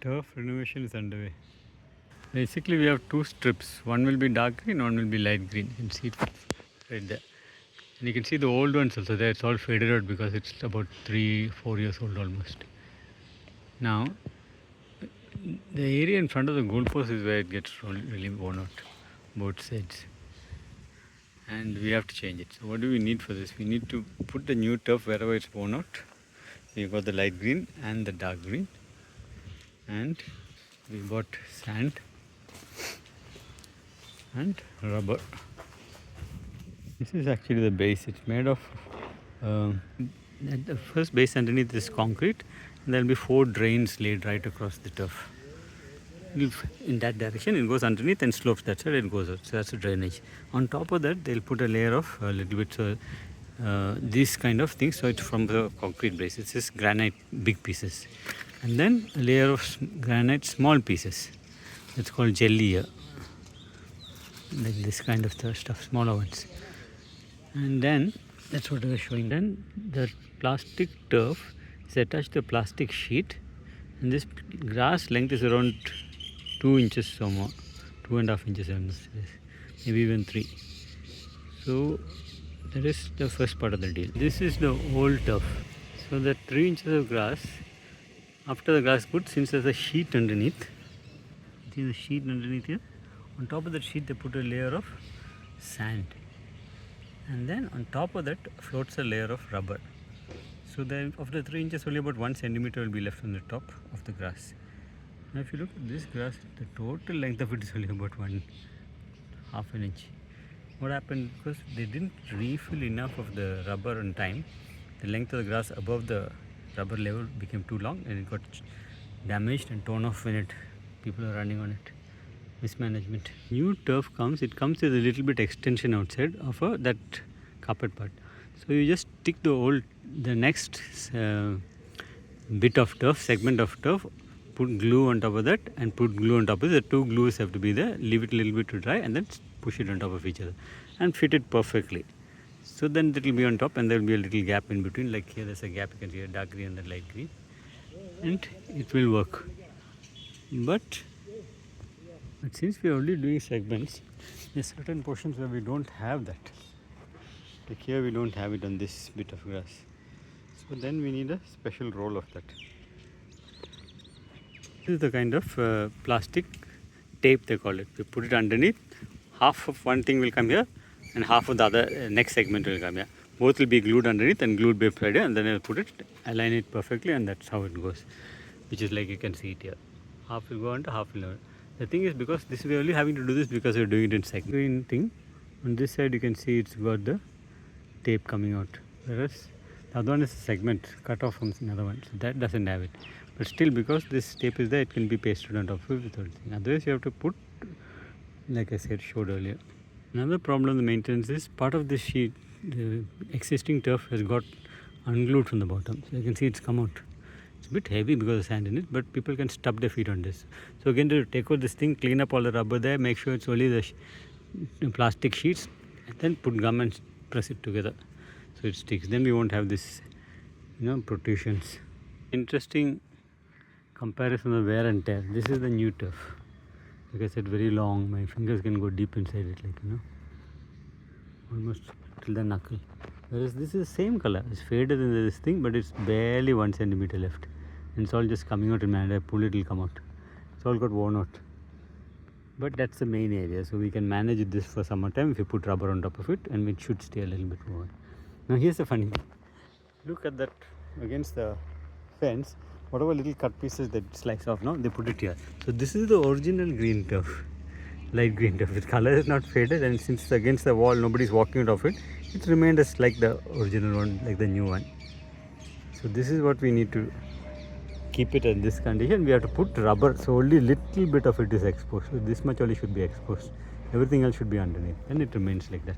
turf renovation is underway. Basically, we have two strips. One will be dark green, one will be light green. You can see it right there. And you can see the old ones also there. It's all faded out because it's about 3-4 years old almost. Now, the area in front of the goalpost is where it gets really worn out, both sides. And we have to change it. So what do we need for this? We need to put the new turf wherever it's worn out. We've got the light green and the dark green. And we bought sand and rubber. This is actually the base. It's made of the first base underneath is concrete, and there will be 4 drains laid right across the turf. In that direction it goes underneath and slopes that side, it goes out. So that's a drainage. On top of that they'll put a layer of a little bit these kind of things. So it's from the concrete base. It's just granite big pieces, and then a layer of granite small pieces. That's called jelly here. Like this kind of stuff, smaller ones. And then that's what I was showing. Then the plastic turf is attached to a plastic sheet, and this grass length is around 2 inches or more, 2.5 inches, maybe even 3. So that is the first part of the deal. This is the old turf. So the 3 inches of grass, after the grass put, since there's a sheet underneath, see the sheet underneath here, on top of that sheet they put a layer of sand, and then on top of that floats a layer of rubber. So then after 3 inches only about 1 centimeter will be left on the top of the grass. Now if you look at this grass, the total length of it is only about 1/2 an inch. What happened, because they didn't refill enough of the rubber on time, the length of the grass above the rubber level became too long and it got damaged and torn off when people are running on it. Mismanagement. New turf comes, it comes with a little bit extension outside of that carpet part. So you just stick the next bit of turf, segment of turf, put glue on top of that and put glue on top of it. The 2 glues have to be there, leave it a little bit to dry and then push it on top of each other and fit it perfectly. So then it will be on top and there will be a little gap in between, like here there's a gap, you can see a dark green and the light green, and it will work. But since we are only doing segments, there's certain portions where we don't have that. Like here we don't have it on this bit of grass. So then we need a special roll of that. This is the kind of plastic tape they call it. We put it underneath, half of one thing will come here and half of the other next segment will come here. Both will be glued underneath and glued beside it, and then I'll put it, align it perfectly, and that's how it goes. Which is like you can see it here. Half will go under, half will not. The thing is, because this we are only having to do this because we are doing it in segment thing. On this side you can see it's got the tape coming out, whereas the other one is a segment cut off from another one, so that doesn't have it. But still, because this tape is there, it can be pasted on top of it without anything. Otherwise you have to put, like I showed earlier. Another problem with the maintenance is part of this sheet, the existing turf has got unglued from the bottom, so you can see it's come out. It's a bit heavy because of sand in it, but people can stub their feet on this. So again, to take out this thing, clean up all the rubber there, make sure it's only the plastic sheets, and then put gum and press it together so it sticks. Then we won't have this, protrusions. Interesting comparison of wear and tear. This is the new turf. Like I said, very long. My fingers can go deep inside it, almost till the knuckle. Whereas this is the same color. It's faded in this thing, but it's barely 1 centimeter left. And it's all just coming out in my hand. I pull it, it'll come out. It's all got worn out. But that's the main area. So we can manage this for summertime if you put rubber on top of it, and it should stay a little bit more. Now here's the funny thing. Look at that against the fence. Whatever little cut pieces that slice off now, they put it here. So this is the original green turf. Light green turf. Its color is not faded, and since it's against the wall, nobody's walking out of it. It remained as like the original one, like the new one. So this is what we need to keep it in this condition. We have to put rubber, so only little bit of it is exposed. So this much only should be exposed. Everything else should be underneath, and it remains like that.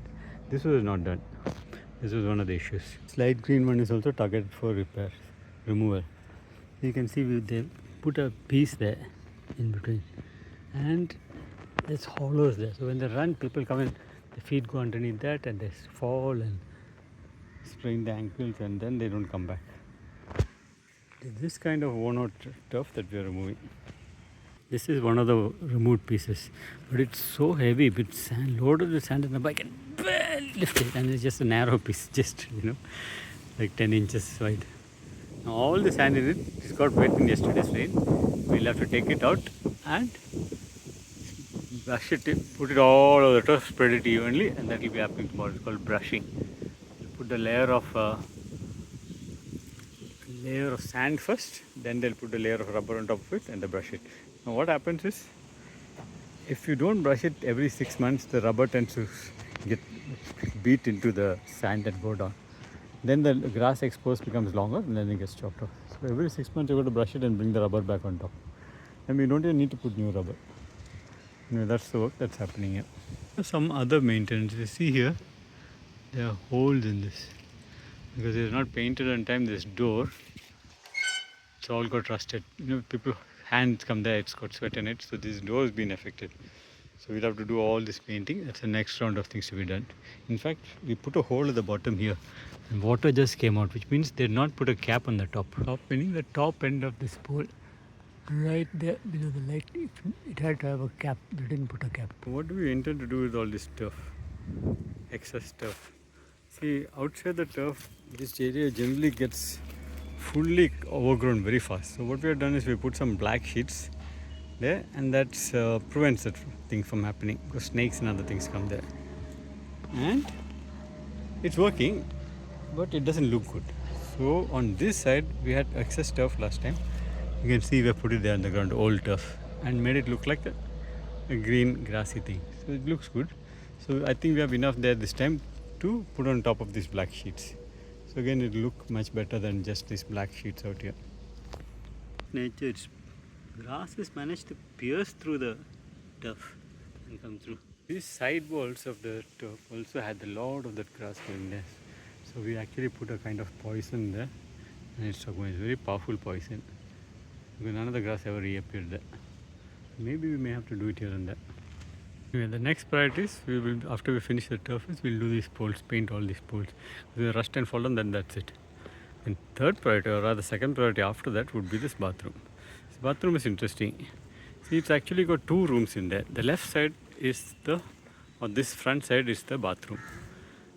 This was not done. This was one of the issues. This light green one is also targeted for repair, removal. You can see they put a piece there in between, and there's hollows there. So when they run, people come in, their feet go underneath that and they fall and sprain the ankles, and then they don't come back. It's this kind of worn out turf that we are removing. This is one of the removed pieces, but it's so heavy with sand, loaded with sand, and the bike can barely lift it, and it's just a narrow piece, just like 10 inches wide. Now all the sand in it, it's got wet in yesterday's rain. We'll have to take it out and brush it, put it all over the turf, spread it evenly, and that will be happening tomorrow. It's called brushing. Put the layer of sand first, then they'll put a layer of rubber on top of it and they brush it. Now what happens is, if you don't brush it every 6 months, the rubber tends to get beat into the sand and go down. Then the grass exposed becomes longer and then it gets chopped off. So every 6 months you've got to brush it and bring the rubber back on top. And we don't even need to put new rubber. That's the work that's happening here. Some other maintenance. You see here, there are holes in this. Because it's not painted on time, this door, it's all got rusted. People, hands come there, it's got sweat in it, so this door has been affected. So we'll have to do all this painting. That's the next round of things to be done. In fact, we put a hole at the bottom here, and water just came out, which means they did not put a cap on the top. Top meaning the top end of this pole, right there below the light, it had to have a cap. They didn't put a cap. What do we intend to do with all this stuff? Excess stuff. See, outside the turf, this area generally gets fully overgrown very fast. So what we have done is we put some black sheets there, and that prevents that thing from happening, because snakes and other things come there. And it's working, but it doesn't look good. So on this side, we had excess turf last time. You can see we put it there on the ground, old turf, and made it look like a green grassy thing. So it looks good. So I think we have enough there this time to put on top of these black sheets. So again, it will look much better than just these black sheets out here. Nature's grass has managed to pierce through the turf and come through. These side walls of the turf also had a lot of that grass going there. So we actually put a kind of poison there, and it's very powerful poison. Because none of the grass ever reappeared there. Maybe we may have to do it here and there. Anyway, the next priority is, after we finish the turf, we'll do these poles, paint all these poles. If they rust and fall down, then that's it. And third priority, or rather second priority after that, would be this bathroom. This bathroom is interesting. See, it's actually got two rooms in there. The left side is this front side is the bathroom.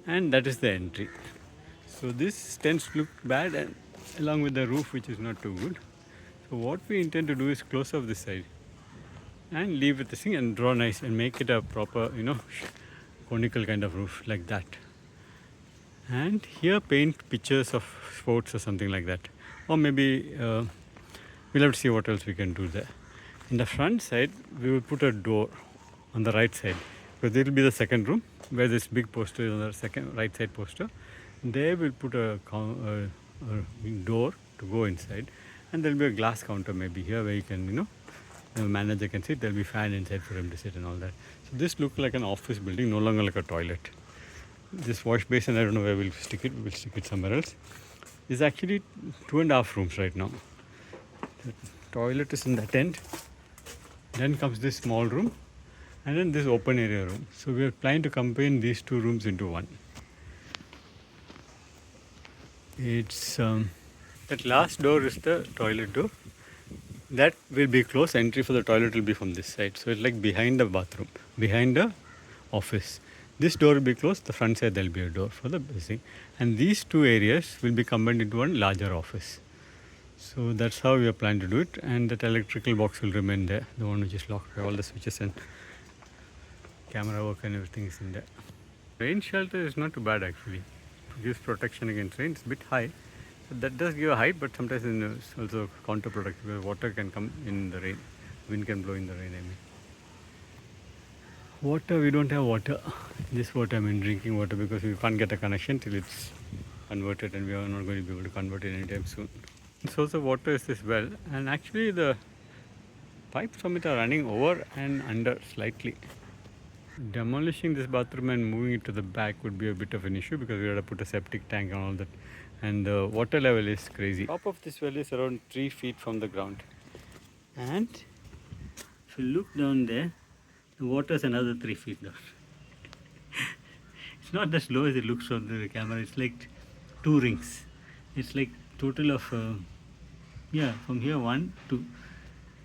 And that is the entry. So this tends to look bad, and along with the roof, which is not too good. So what we intend to do is close off this side and leave it this thing and draw nice and make it a proper, conical kind of roof like that. And here paint pictures of sports or something like that. Or maybe we'll have to see what else we can do there. In the front side, we will put a door on the right side, because there will be the second room where this big poster is on the second right side poster. There we'll put a door to go inside, and there will be a glass counter maybe here where you can, the manager can sit. There will be fan inside for him to sit and all that. So this looks like an office building, no longer like a toilet. This wash basin, I don't know where we'll stick it. We'll stick it somewhere else. It's actually 2.5 rooms right now. The toilet is in that end. Then comes this small room, and then this open area room. So we are planning to combine these two rooms into one. It's that last door is the toilet door. That will be closed. Entry for the toilet will be from this side. So it's like behind the bathroom, behind the office. This door will be closed. The front side there will be a door for the basic. And these two areas will be combined into one larger office. So that's how we are planning to do it. And that electrical box will remain there. The one which is locked. All the switches and camera work and everything is in there. Rain shelter is not too bad actually. It gives protection against rain. It's a bit high. So that does give a height, but sometimes it's also counterproductive, because water can come in the rain. Wind can blow in the rain, I mean. Water, we don't have water. This water, I mean drinking water, because we can't get a connection till it's converted, and we are not going to be able to convert it anytime soon. The source of water is this well, and actually the pipes from it are running over and under slightly. Demolishing this bathroom and moving it to the back would be a bit of an issue, because we have to put a septic tank and all that. And the water level is crazy. Top of this well is around 3 feet from the ground. And if you look down there, the water is another 3 feet down. It's not as low as it looks from the camera. It's like 2 rings. It's like total of, from here 1, 2.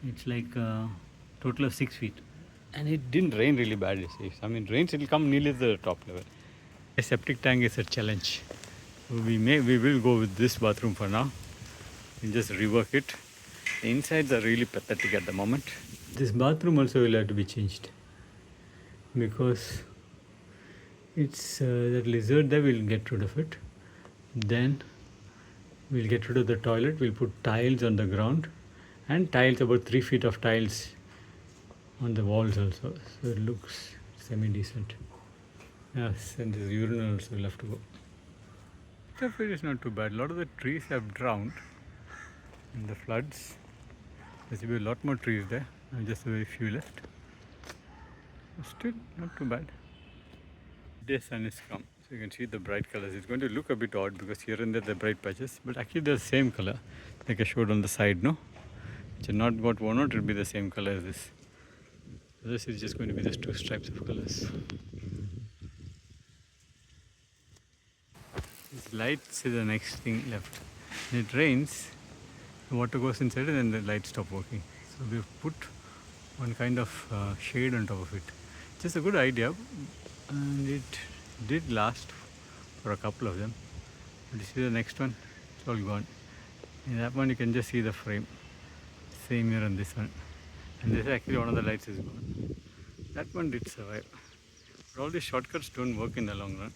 It's like total of 6 feet. And it didn't rain really bad, you see. I mean, rains, it will come nearly to the top level. A septic tank is a challenge. So we will go with this bathroom for now. We'll just rework it. The insides are really pathetic at the moment. This bathroom also will have to be changed because it's that lizard there. We'll get rid of it. Then we'll get rid of the toilet. We'll put tiles on the ground and tiles, about 3 feet of tiles on the walls also. So it looks semi-decent. Yes, and this urinal also will have to go. Stuff is not too bad. A lot of the trees have drowned in the floods. There should be a lot more trees there, and just a very few left. Still not too bad. The sun is come, so you can see the bright colors. It's going to look a bit odd because here and there the bright patches, but actually they're the same color, like I showed on the side, no? Which are not got worn out, it will be the same color as this. This is just going to be just 2 stripes of colors. These lights is the next thing left. When it rains, the water goes inside and then the lights stop working. So we've put one kind of shade on top of it. Just a good idea, and it did last for a couple of them. But you see the next one, it's all gone. In that one you can just see the frame. Same here on this one. And this actually one of the lights is gone. That one did survive. But all these shortcuts don't work in the long run.